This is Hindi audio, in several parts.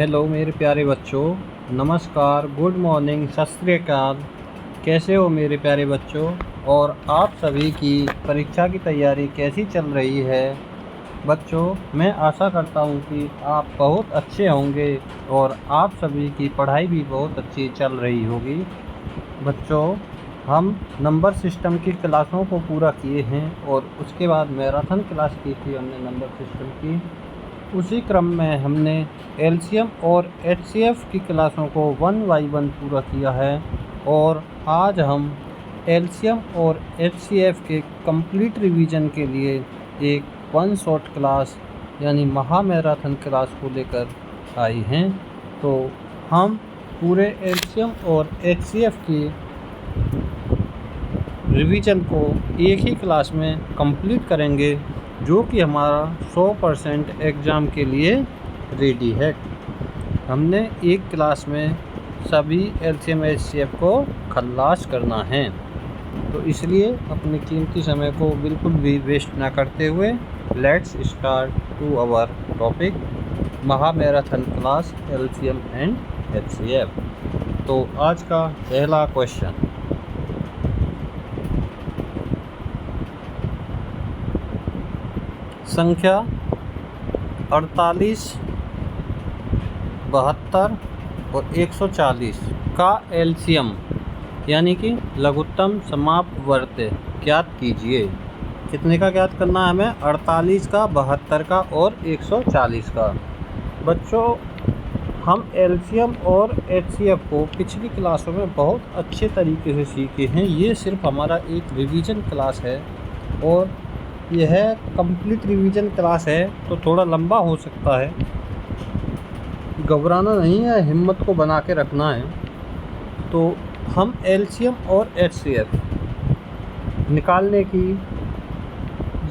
हेलो मेरे प्यारे बच्चों, नमस्कार, गुड मॉर्निंग, सत श्री अकाल। कैसे हो मेरे प्यारे बच्चों? और आप सभी की परीक्षा की तैयारी कैसी चल रही है? बच्चों, मैं आशा करता हूँ कि आप बहुत अच्छे होंगे और आप सभी की पढ़ाई भी बहुत अच्छी चल रही होगी। बच्चों, हम नंबर सिस्टम की क्लासों को पूरा किए हैं और उसके बाद मैराथन क्लास की थी हमने नंबर सिस्टम की। उसी क्रम में हमने एलसीएम और एचसीएफ की क्लासों को 1 बाय 1 पूरा किया है और आज हम एलसीएम और एचसीएफ के कंप्लीट रिवीजन के लिए एक वन शॉट क्लास यानी महा मैराथन क्लास को लेकर आई हैं। तो हम पूरे एलसीएम और एचसीएफ की रिवीजन को एक ही क्लास में कंप्लीट करेंगे, जो कि हमारा 100% एग्ज़ाम के लिए रेडी है। हमने एक क्लास में सभी एलसीएम एचसीएफ को खल्लास करना है, तो इसलिए अपने कीमती समय को बिल्कुल भी वेस्ट ना करते हुए let's start to our topic महा marathon class LCM and HCF. तो आज का पहला क्वेश्चन, संख्या 48, 72 और 140 का एलसीएम यानी कि लघुत्तम समापवर्त ज्ञात कीजिए। कितने का ज्ञात करना है हमें? 48 का, 72 का और 140 का। बच्चों, हम एलसीएम और एचसीएफ को पिछली क्लासों में बहुत अच्छे तरीके से सीखे हैं। ये सिर्फ हमारा एक रिवीजन क्लास है और यह कंप्लीट रिवीजन क्लास है, तो थोड़ा लंबा हो सकता है। घबराना नहीं है, हिम्मत को बना के रखना है। तो हम एलसीएम और एचसीएफ निकालने की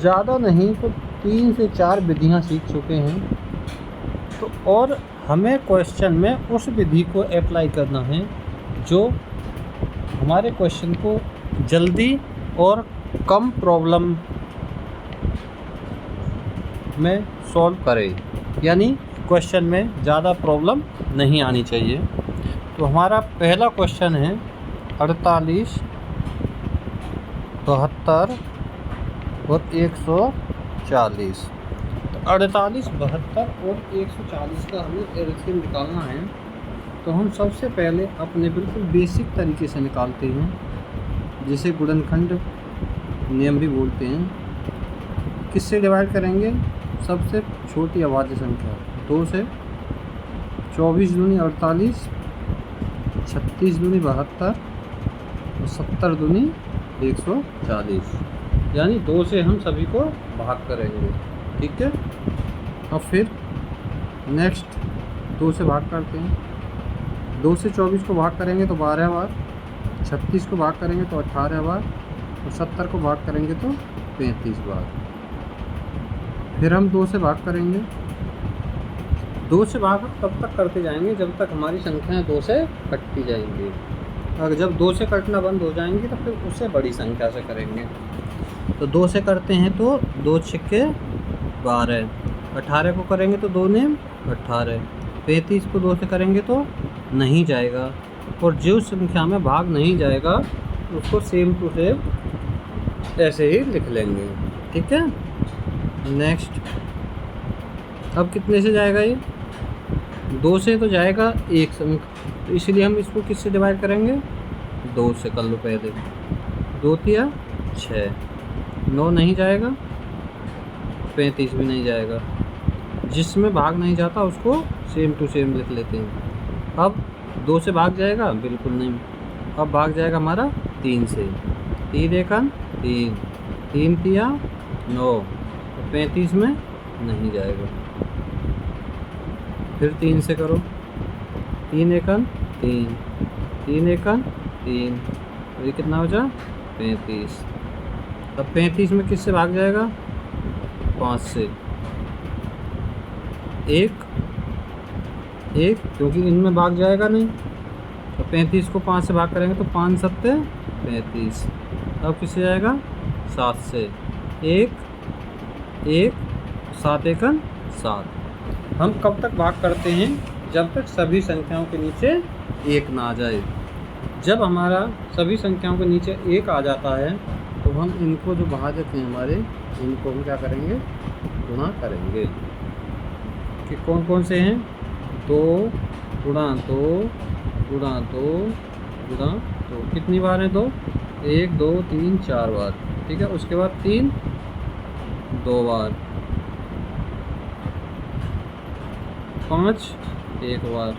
ज़्यादा नहीं तो 3 से 4 विधियां सीख चुके हैं। तो और हमें क्वेश्चन में उस विधि को अप्लाई करना है जो हमारे क्वेश्चन को जल्दी और कम प्रॉब्लम में सॉल्व करे, यानी क्वेश्चन में ज़्यादा प्रॉब्लम नहीं आनी चाहिए। तो हमारा पहला क्वेश्चन है 48, 72 और 140। तो 48, 72 और 140 का हमें एलसीएम निकालना है। तो हम सबसे पहले अपने बिल्कुल बेसिक तरीके से निकालते हैं, जिसे गुणनखंड नियम भी बोलते हैं। किससे डिवाइड करेंगे? सबसे छोटी अभाज्य संख्या 2 से। 24 दूनी 48, 36 दूनी 72 और 70 दूनी 140, यानी 2 से हम सभी को भाग करेंगे। ठीक है। अब फिर नेक्स्ट 2 से भाग करते हैं। 2 से 24 को भाग करेंगे तो 12 बार, 36 को भाग करेंगे तो 18 बार और 70 को भाग करेंगे तो 35 बार। फिर हम 2 से भाग करेंगे। 2 से भाग तब तक करते जाएंगे जब तक हमारी संख्याएं 2 से कटती जाएंगी। अगर जब 2 से कटना बंद हो जाएंगी तो फिर उससे बड़ी संख्या से करेंगे। तो 2 से करते हैं तो 2 छिक्के 12, 18 को करेंगे तो 2 ने 18, 35 को 2 से करेंगे तो नहीं जाएगा, और जो संख्या में भाग नहीं जाएगा उसको सेम टू सेम ऐसे ही लिख लेंगे। ठीक है। नेक्स्ट, अब कितने से जाएगा ये? 2 से तो जाएगा एक संख्या, तो इसलिए हम इसको किससे डिवाइड करेंगे? 2 से कर लो पहले। 2 तिया 6, 9 नहीं जाएगा, 35 भी नहीं जाएगा। जिसमें भाग नहीं जाता उसको सेम टू सेम लिख लेते हैं। अब 2 से भाग जाएगा? बिल्कुल नहीं। अब भाग जाएगा हमारा 3 से। 3 एकन 3, 3 तिया 9, 35 में नहीं जाएगा। फिर 3 से करो। 3 एकन 3, 3 एकन 3, और ये कितना हो जा? 35। अब 35 में किससे भाग जाएगा? 5 से। 1, क्योंकि इनमें भाग जाएगा नहीं। तो 35 को 5 से भाग करेंगे तो 5 सत्ते 35। अब किससे जाएगा? 7 से। 1, 7 एकन 7। हम कब तक भाग करते हैं? जब तक सभी संख्याओं के नीचे 1 ना आ जाए। जब हमारा सभी संख्याओं के नीचे 1 आ जाता है तो हम इनको जो भाजक हैं हमारे, इनको हम क्या करेंगे, गुणा करेंगे। कि कौन कौन से हैं, 2 गुणा 2 गुणा 2 गुणा 2। कितनी बार है 2, 1 2 3 4 बार। ठीक है, उसके बाद 3 2 बार, 5 1 बार,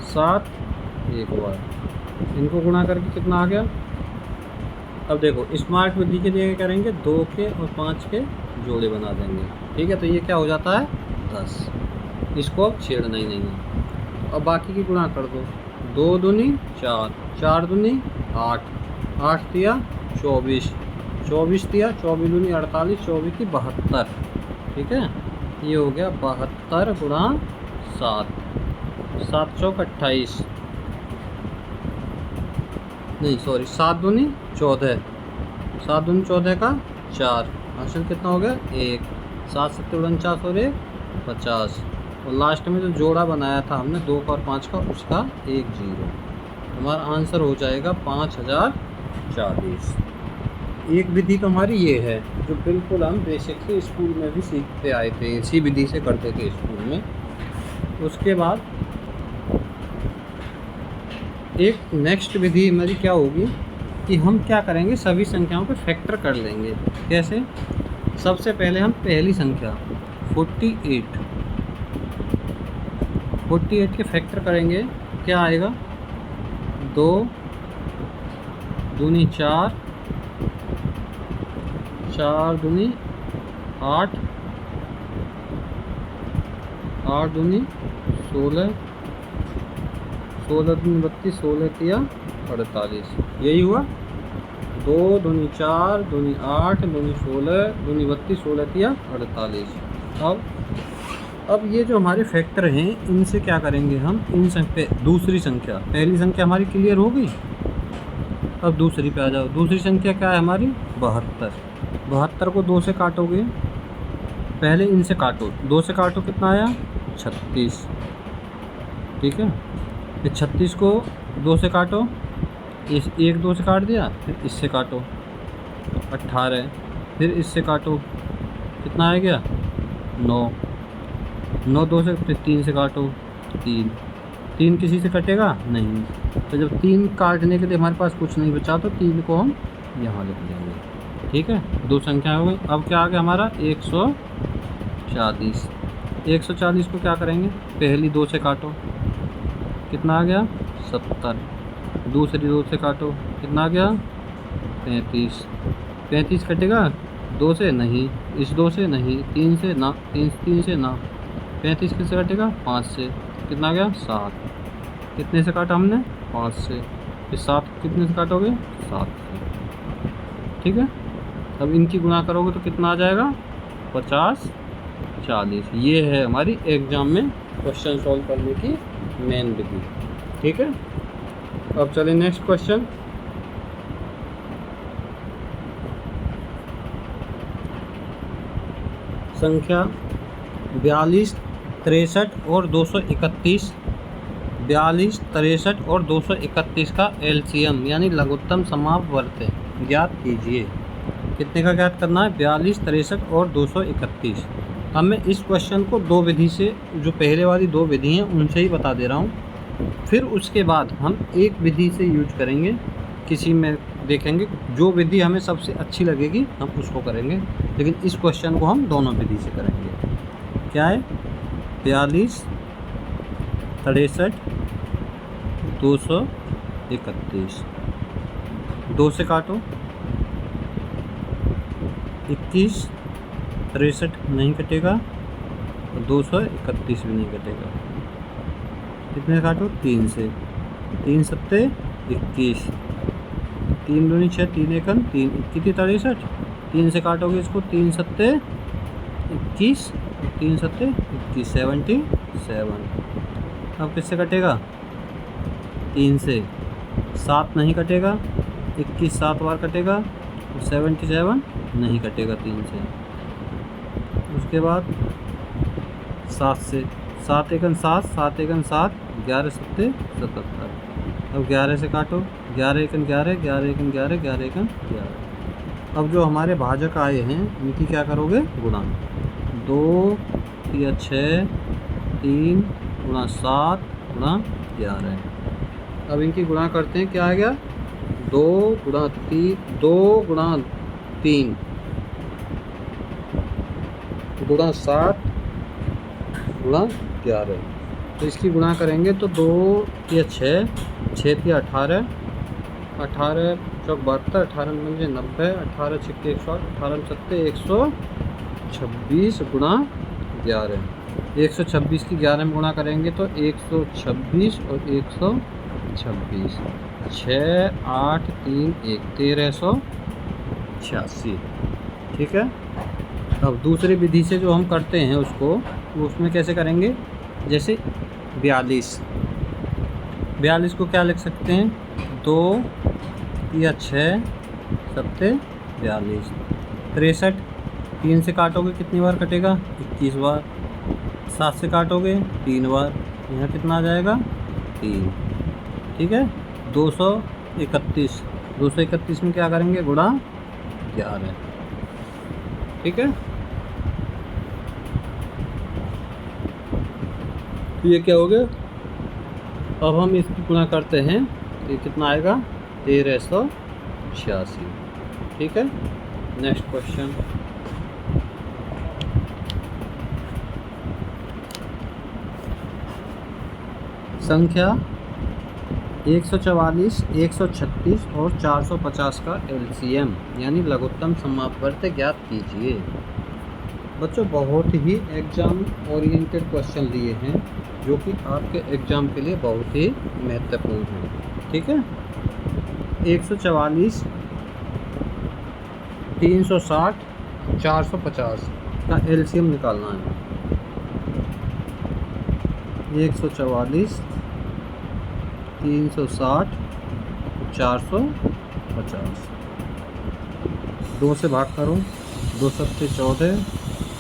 7 1 बार। इनको गुणा करके कितना आ गया। अब देखो स्मार्ट विधि के लिए क्या करेंगे, 2 के और 5 के जोड़े बना देंगे। ठीक है, तो ये क्या हो जाता है 10। इसको अब छेड़ना ही नहीं है। अब बाकी की गुणा कर दो, 2 दूनी 4, 4 दूनी 8, 8 दिया 24, 24 दिया 24 दूनी 48, 24 की 72। ठीक है, ये हो गया 72 गुणा 7, 7 चौक 28, नहीं सॉरी 7 दूनी 14, 7 दूनी 14 का 4, हासिल कितना हो गया 1, 7 7 49 और 1 50। और लास्ट में जो जोड़ा बनाया था हमने 2 का और 5 का, उसका 1 0। हमारा आंसर हो जाएगा 5040। एक विधि तो हमारी ये है जो बिल्कुल हम बेसिकली स्कूल में भी सीखते आए थे, इसी विधि से करते थे स्कूल में। उसके बाद एक नेक्स्ट विधि हमारी क्या होगी कि हम क्या करेंगे, सभी संख्याओं को फैक्टर कर लेंगे। कैसे, सबसे पहले हम पहली संख्या 48 के फैक्टर करेंगे। क्या आएगा, 2 दूनी 4, 4 दूनी 8, 8 दूनी 16, 16 दूनी 32, 16 तिया 48। यही हुआ, 2 दूनी 4 दूनी 8 दूनी 16 दूनी 32, 16 तिया 48। अब ये जो हमारे फैक्टर हैं इनसे क्या करेंगे हम, इन दूसरी संख्या, पहली संख्या हमारी क्लियर हो गई। अब दूसरी पे आ जाओ। दूसरी संख्या क्या है हमारी, 72। 72 को 2 से काटोगे, पहले इनसे काटो, 2 से काटो कितना आया 36। ठीक है, फिर 36 को 2 से काटो, इस 1 2 से काट दिया, फिर इससे काटो 18, फिर इससे काटो कितना आ गया 9, 9 2 से, फिर 3 से काटो 3, 3 किसी से कटेगा नहीं। तो जब 3 काटने के लिए हमारे पास कुछ नहीं बचा तो 3 को हम यहाँ लिख देंगे। ठीक है, 2 संख्या हो गई। अब क्या आ गया हमारा 140। 140 को क्या करेंगे, पहली 2 से काटो कितना आ गया 70, दूसरी 2 से काटो कितना आ गया 35, 35 कटेगा 2 से नहीं, इस 2 से नहीं, 3 से ना, 3 से ना, 35 किससे कटेगा 5 से, कितना गया 7। कितने से काटा हमने 5 से, फिर 7 कितने से काटोगे 7 से। ठीक है, अब इनकी गुणा करोगे तो कितना आ जाएगा 50 40। ये है हमारी एग्जाम में क्वेश्चन सॉल्व करने की मेन विधि। ठीक है, अब चलिए नेक्स्ट क्वेश्चन। संख्या 42 63 और 231, 42 63 और 231 का एलसीएम यानी लघुत्तम समापवर्त ज्ञात कीजिए। कितने का ज्ञात करना है, 42 63 और 231। अब मैं इस क्वेश्चन को 2 विधि से, जो पहले वाली 2 विधि हैं उनसे ही बता दे रहा हूँ। फिर उसके बाद हम एक विधि से यूज करेंगे, किसी में देखेंगे जो विधि हमें सबसे अच्छी लगेगी हम उसको करेंगे, लेकिन इस क्वेश्चन को हम दोनों विधि से करेंगे। क्या है, 42 63 231, 2 से काटो, 21 63 नहीं कटेगा और 231 भी नहीं कटेगा। कितने काटो 3 से, 3 सत्ते 21, 3 दूनी 6, 3 एकम 3, 21 63, 3 से काटोगे इसको, 3 सत्ते 21, 3 सत्ते 21 77। अब किससे कटेगा 3 से, 7 नहीं कटेगा, 21 7 बार कटेगा, 77 नहीं कटेगा 3 से। उसके बाद 7 से, 7 एकन 7, 7 एकन 7, 11 सत्ते 77। अब 11 से काटो, 11 एकन 11, 11 एकन 11, 11 एकन 11। अब जो हमारे भाजक आए हैं इनकी क्या करोगे, गुणा। 2 या 6, 3 गुणा 7 गुणा 11। अब इनकी गुणा करते हैं, क्या आ गया, 2 गुणा 3, 2 गुणा 3 गुणा 7 गुणा 11। तो इसकी गुणा करेंगे तो 2 या 6, 6 या 18, 18 चौक 72, 18 पंजे 90, 18 छक्के 108, 18 सत्ते 126 गुणा 11। 126 की 11 में गुणा करेंगे तो 126 और 126, 6 8 3 1, 1386। ठीक है। अब दूसरी विधि से जो हम करते हैं उसको, उसमें कैसे करेंगे, जैसे 42 को क्या लिख सकते हैं, 2 या 6 सत्ते 42। 63 3 से काटोगे कितनी बार कटेगा, 21 बार। 7 से काटोगे 3 बार, यहाँ कितना आ जाएगा, 3। ठीक है। 231 में क्या करेंगे, गुणा 11। ठीक है। तो ये क्या हो गया, अब हम इसकी गुणा करते हैं तो ये कितना आएगा, 1386। ठीक है। नेक्स्ट क्वेश्चन, संख्या 144, 136 और 450 का LCM यानी लघुत्तम समापवर्त ज्ञात कीजिए। बच्चों बहुत ही एग्ज़ाम ओरिएंटेड क्वेश्चन लिए हैं जो कि आपके एग्ज़ाम के लिए बहुत ही महत्वपूर्ण है। ठीक है। 144, 360, 450 का LCM निकालना है। 144, 360, 450, 2 से भाग करो, 2 सत्ते 14,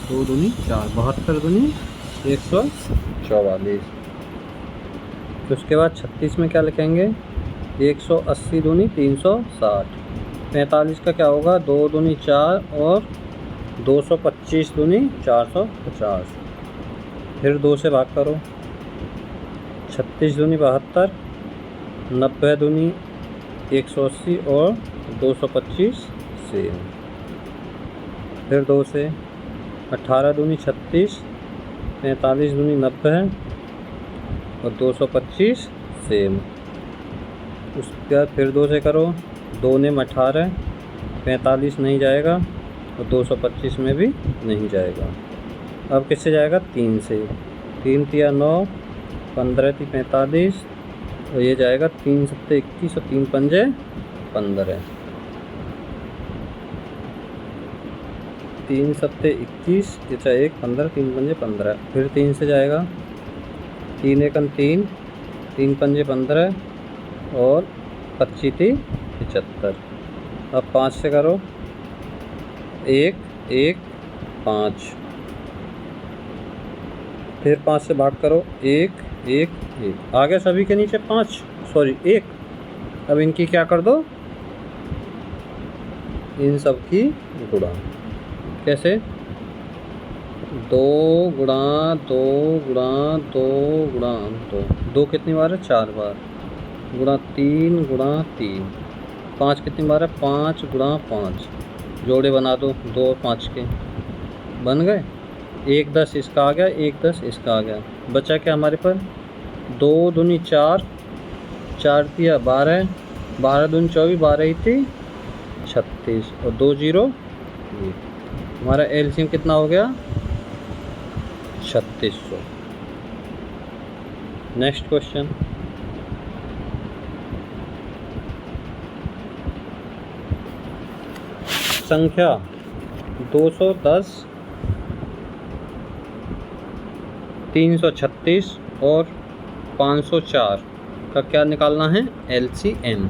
2 दूनी 4, 72 दूनी 144। तो उसके बाद 36 में क्या लिखेंगे, 180 दूनी 360। 45 का क्या होगा, 2 दूनी 4 और 225 दूनी 450। फिर 2 से भाग करो, 36 दूनी 72, 90 दूनी 180 और 225 सेम। फिर 2 से 18 दूनी 36, 45 दूनी 90 और 225 सेम। उसके बाद फिर 2 से करो, 2 ने 18, 45 नहीं जाएगा और 225 में भी नहीं जाएगा। अब किससे जाएगा, 3 से। 3 तिया 9, 15 ती 45 और ये जाएगा 3 सत्ते 21 और 3 पंजे 15। 3 सत्ते 21, ये चाहे 1 15, 3 पंजे 15। फिर 3 से जाएगा, 3 एकन 3, 3 पंजे 15 और 25 ती 75। अब 5 से करो, 1 1 5। फिर 5 से भाग करो, 1 1 1। आगे सभी के नीचे 5, सॉरी 1। अब इनकी क्या कर दो, इन सब की गुणा। कैसे, 2 गुणा 2 गुणा 2 गुणा 2, 2 कितनी बार है, 4 बार, गुणा 3 गुणा 3। 5 कितनी बार है, 5 गुणा 5। जोड़े बना दो, 2 और 5 के बन गए। 1 10 इसका आ गया, 1 10 इसका आ गया। बचा क्या हमारे पर, 2 दूनी 4, 4 तिया 12, 12 दूनी 24, 12 ही थी 36 और 2 0 1। हमारा LCM कितना हो गया, 3600। नेक्स्ट क्वेश्चन, संख्या 210, 336 और 504 का क्या निकालना है, LCM।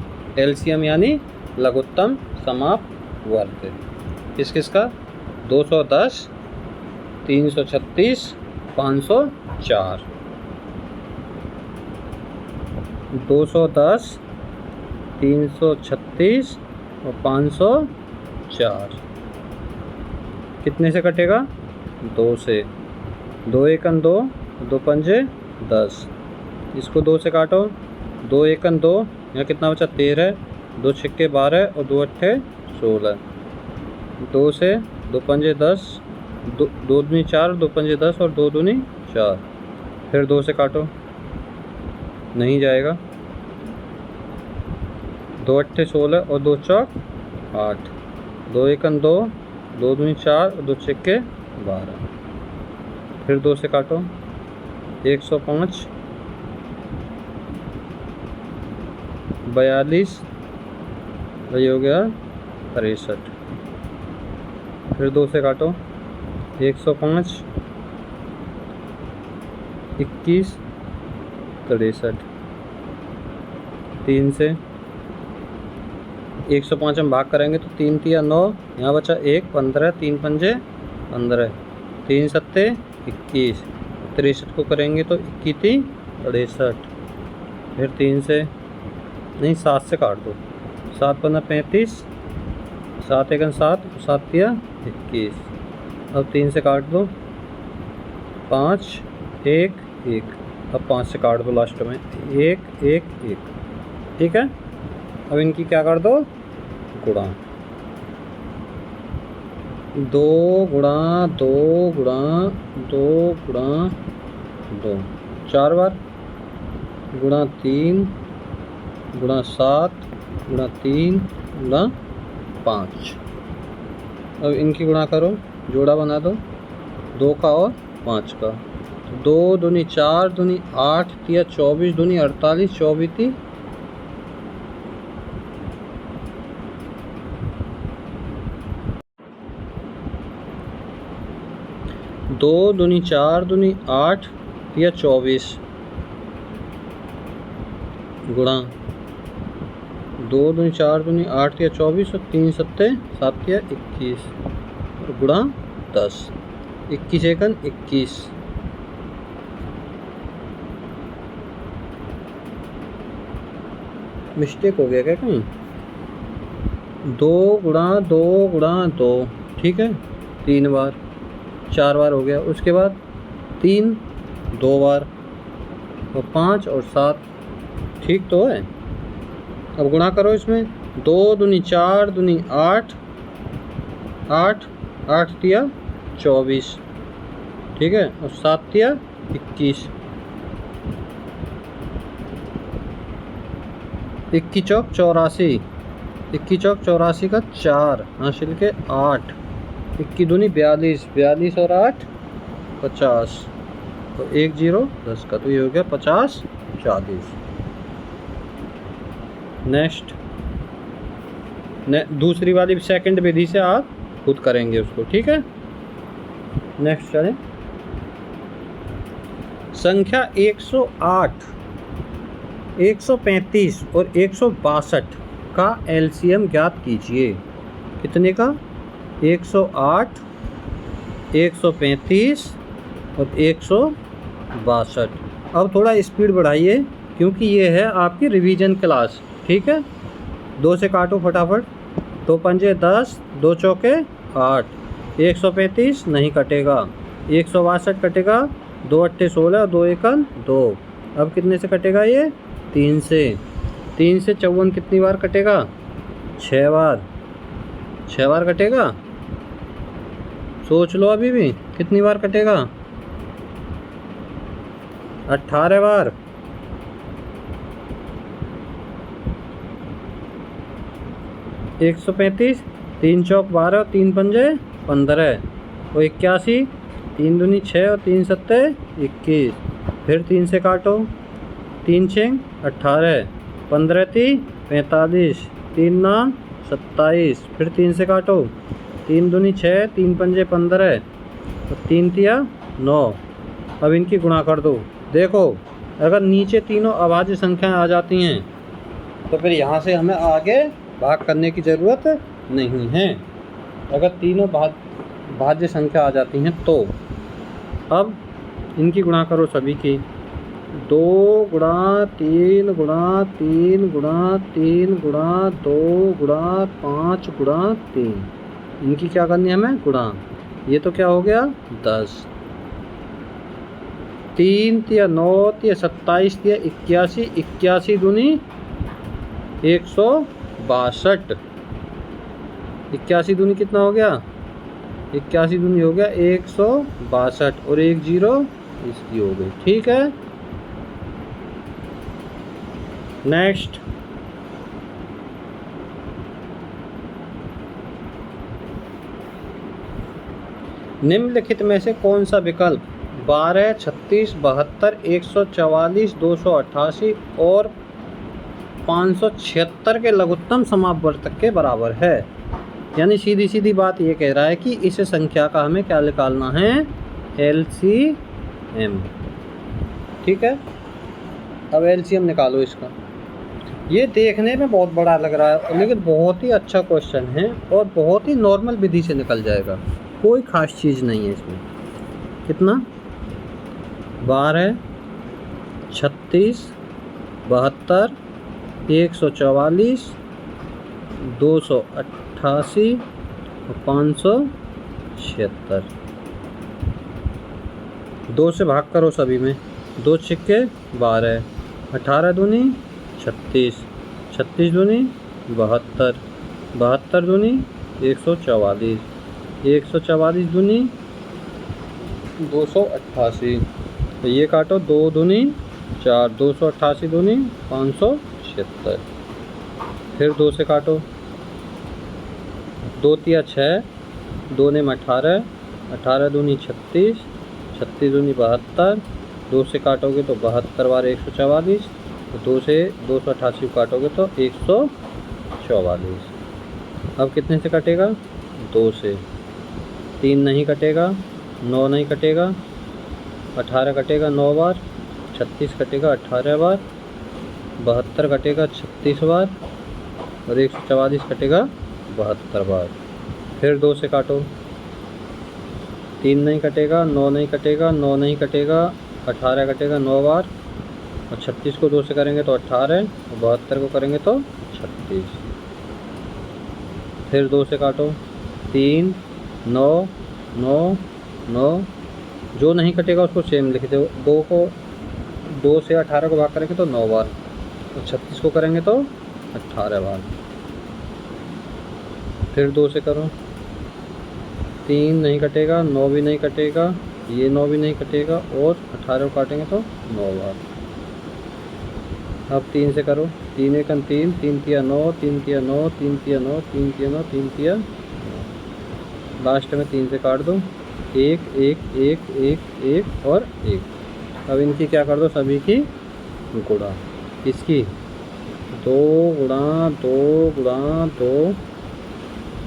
LCM यानी लघुत्तम समापवर्त। किस किस का, 210, 336 504, 210, 336 और 504 कितने से कटेगा? 2 से। 2 एकन 2, 2 पंजे 10, इसको 2 से काटो। 2 एकन 2, यहाँ कितना बचा? 13, 2 छिक्के 12 और 2 अट्ठे 16। 2 से 2 पंजे 10, 2 दूनी 4, 2 पंजे 10 और 2 दूनी 4। फिर 2 से काटो, नहीं जाएगा। 2 अट्ठे 16 और 2 चौक 8, 2 एकन 2, 2 दूनी 4 और 2 छिक्के 12। फिर 2 से काटो, 105, 42, वही हो गया 63। फिर 2 से काटो, 105, 21, 63। 3 से 105 हम भाग करेंगे तो 3 तिया 9, यहाँ बचा 1, 15, 3 पंजे 15, 3 सत्ते 21, 63 को करेंगे तो 21 63। फिर 3 से नहीं 7 से काट दो, 7 15 35, 7 एकन 7, 7 तिया 21। अब 3 से काट दो, 5 1 1, अब 5 से काट दो लास्ट में, 1 1 1। ठीक है, अब इनकी क्या कर दो? गुणा। 2 गुणा 2 गुणा 2 गुणा 2, 4 बार, गुणा 3 गुणा 7 गुणा 3 गुणा 5। अब इनकी गुणा करो, जोड़ा बना दो 2 का और 5 का। 2 दूनी 4 दूनी 8 तिया 24 दूनी 48, 24 ती 2 दूनी 4 दूनी 8 या 24 गुणा 2 दूनी 4 दूनी 8 या 24 और 3 सत्ते 7 या 21 और गुणा 10। 21 एकन 21। मिस्टेक हो गया क्या कहीं? 2 गुणा 2 गुणा 2, ठीक है, 3 बार, 4 बार हो गया। उसके बाद 3 2 बार और 5 और 7, ठीक तो है। अब गुणा करो इसमें, 2 दूनी 4 दूनी 8 8 8 तिया 24, ठीक है, और 7 तिया 21। 21 चौक 84, 21 चौक 84 का 4 हासिल के 8, 21 दूनी 42, 42 और 8 50, तो 1 0 10 का, तो ये हो गया 50 40। नेक्स्ट दूसरी वाली सेकंड विधि से आप खुद करेंगे उसको, ठीक है। नेक्स्ट चलें। संख्या 108, 135 और 162 का एलसीएम ज्ञात कीजिए। कितने का? 108, 135 और 162। अब थोड़ा स्पीड बढ़ाइए क्योंकि ये है आपकी रिवीजन क्लास, ठीक है। 2 से काटो फटाफट, 2 पंजे 10, 2 चौके 8, 135 नहीं कटेगा, 162 कटेगा, 2 अट्ठे 16, 2 एकन 2। अब कितने से कटेगा ये? 3 से। 3 से 54 कितनी बार कटेगा? 6 बार। 6 बार कटेगा। सोच लो अभी भी कितनी बार कटेगा? 18 बार। एक 135, 3 चौक 12, 3 पंजे 15 और 81, 3 दूनी 6 और 3 सत्ते 21। फिर 3 से काटो, 3 6 18, 15 3 45, 3 9 27। फिर 3 से काटो, 3 दूनी 6, 3 पंजे 15 और 3 तिया 9। अब इनकी गुणा कर दो। देखो अगर नीचे तीनों अभाज्य संख्याएं आ जाती हैं तो फिर यहाँ से हमें आगे भाग करने की ज़रूरत नहीं है। अगर तीनों भाज्य संख्या आ जाती हैं तो अब इनकी गुणा करो सभी की। 2 गुणा 3 गुणा 3 गुणा 3 गुणा 2 गुणा 5 गुणा 3, इनकी क्या करनी है हमें? गुणा। ये तो क्या हो गया? 10। 3 तिया 9 तिया 27 तिया 81, 81 दूनी 162। 81 दूनी कितना हो गया? 81 दूनी हो गया 162 और 1 0 इसकी हो गई। ठीक है, नेक्स्ट। निम्नलिखित में से कौन सा विकल्प 12, 36, 72, 144, 288 और 576 के लघुत्तम समापवर्तक के बराबर है? यानी सीधी सीधी बात ये कह रहा है कि इस संख्या का हमें क्या निकालना है? LCM। ठीक है, अब LCM निकालो इसका। ये देखने में बहुत बड़ा लग रहा है लेकिन बहुत ही अच्छा क्वेश्चन है और बहुत ही नॉर्मल विधि से निकल जाएगा, कोई ख़ास चीज़ नहीं है इसमें। कितना? 12, 36, 72, 144, 288 और 576। 2 से भाग करो सभी में। 2 छिक्के 12, 18 दूनी 36, 36 दूनी 72, 72 दूनी 144, 144 दूनी 288। तो ये काटो, 2 दूनी 4, 288 दूनी 576। फिर 2 से काटो, 2 तिया 6, 2 ने 18, 18 दूनी 36, 36 दूनी 72। 2 से काटोगे तो 72 बार 144, तो 2 से 288 काटोगे तो 144। अब कितने से कटेगा? 2 से। 3 नहीं कटेगा, 9 नहीं कटेगा, 18 कटेगा 9 बार, 36 कटेगा 18 बार, 72 कटेगा 36 बार और 144 कटेगा 72 बार। फिर 2 से काटो, 3 नहीं कटेगा, 9 नहीं कटेगा, 9 नहीं कटेगा, 18 कटेगा 9 बार और 36 को 2 से करेंगे तो 18 और 72 को करेंगे तो 36। फिर 2 से काटो, 3, 9, 9, 9। जो नहीं कटेगा उसको सेम लिख दो। 2 से 18 को भाग करेंगे तो 9 बार और 36 को करेंगे तो 18 बार। फिर 2 से करो, 3 नहीं कटेगा, 9 भी नहीं कटेगा, ये 9 भी नहीं कटेगा और 18 को काटेंगे तो 9 बार। अब 3 से करो, 3 एकम 3, 3 तिया 9, 3 तिया 9, 3 तिया 9, 3 तिया 9, 3 तिया 9। लास्ट में 3 से काट दो, 1 1 1 1 1 और 1। अब इनकी क्या कर दो? सभी की गुणा। इसकी 2 गुणा 2 गुणा 2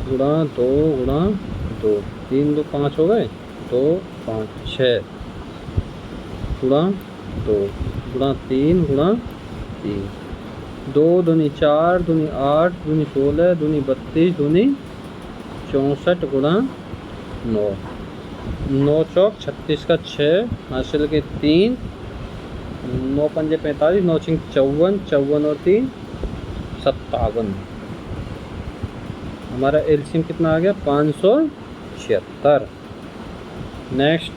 गुणा 2 गुणा 2, 3 2 5 हो गए, 2 5 6 गुणा 2 गुणा 3 गुणा 3। 2 दूनी 4 दूनी 8 दूनी 16 दूनी 32 दूनी 64 गुणा 9। 9 चौक 36 का 6 हासिल के 3, 9 पंजे 45, 9 छिंग 54, 54 और 3 57। हमारा एलसीएम कितना आ गया? 576। नेक्स्ट,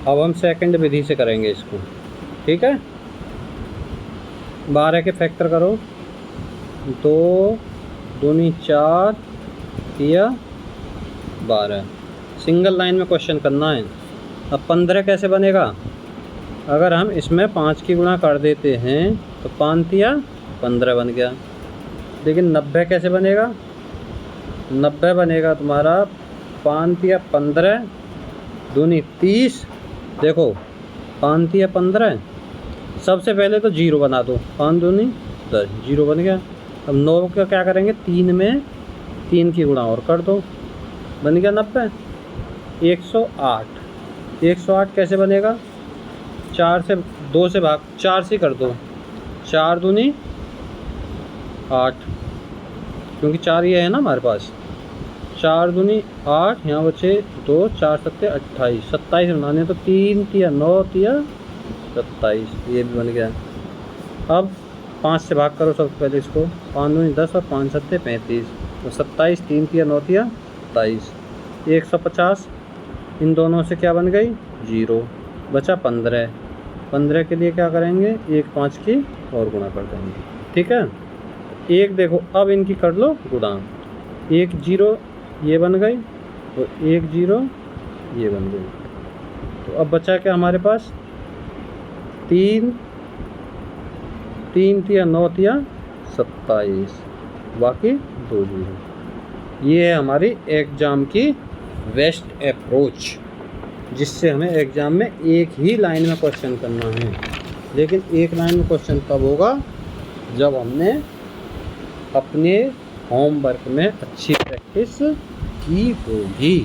अब हम सेकंड विधि से करेंगे इसको। ठीक है, 12 के फैक्टर करो, 2 दूनी 4 या 12। सिंगल लाइन में क्वेश्चन करना है। अब 15 कैसे बनेगा? अगर हम इसमें 5 की गुणा कर देते हैं तो 5 या 15 बन गया। लेकिन 90 कैसे बनेगा? 90 बनेगा तुम्हारा 5 या 15 दूनी 30। देखो 5 या 15, सबसे पहले तो 0 बना दो, 5 दूनी 10, 0 बन गया। अब 9 का क्या करेंगे? 3 में 3 की गुणा और कर दो, बन गया 90। 108, 108 कैसे बनेगा? 4 से 2 से भाग 4 से कर दो, 4 दूनी 8, क्योंकि 4 ये है ना हमारे पास। 4 दूनी 8, यहाँ बचे 2, 4 सत्ते 28, 27 बनाने तो 3 तिया 9 तिया 27, ये भी बन गया। अब 5 से भाग करो सबसे पहले इसको, 5 दूनी 10 और 5 सत्ते 35, तो 27, 3 तिया 9 तिया 27, 150। इन दोनों से क्या बन गई 0, बचा 15। 15 के लिए क्या करेंगे 1 5 की और गुणा कर देंगे, ठीक है। एक देखो अब इनकी कर लो गुणा, 1 0 ये बन गई और 1 0 ये बन गई। तो अब बचा क्या हमारे पास 3 तिया 9 तिया 27, बाकी 2 0। ये है हमारी एग्ज़ाम की बेस्ट अप्रोच, जिससे हमें एग्ज़ाम में एक ही लाइन में क्वेश्चन करना है। लेकिन एक लाइन में क्वेश्चन तब होगा जब हमने अपने होमवर्क में अच्छी प्रैक्टिस की होगी।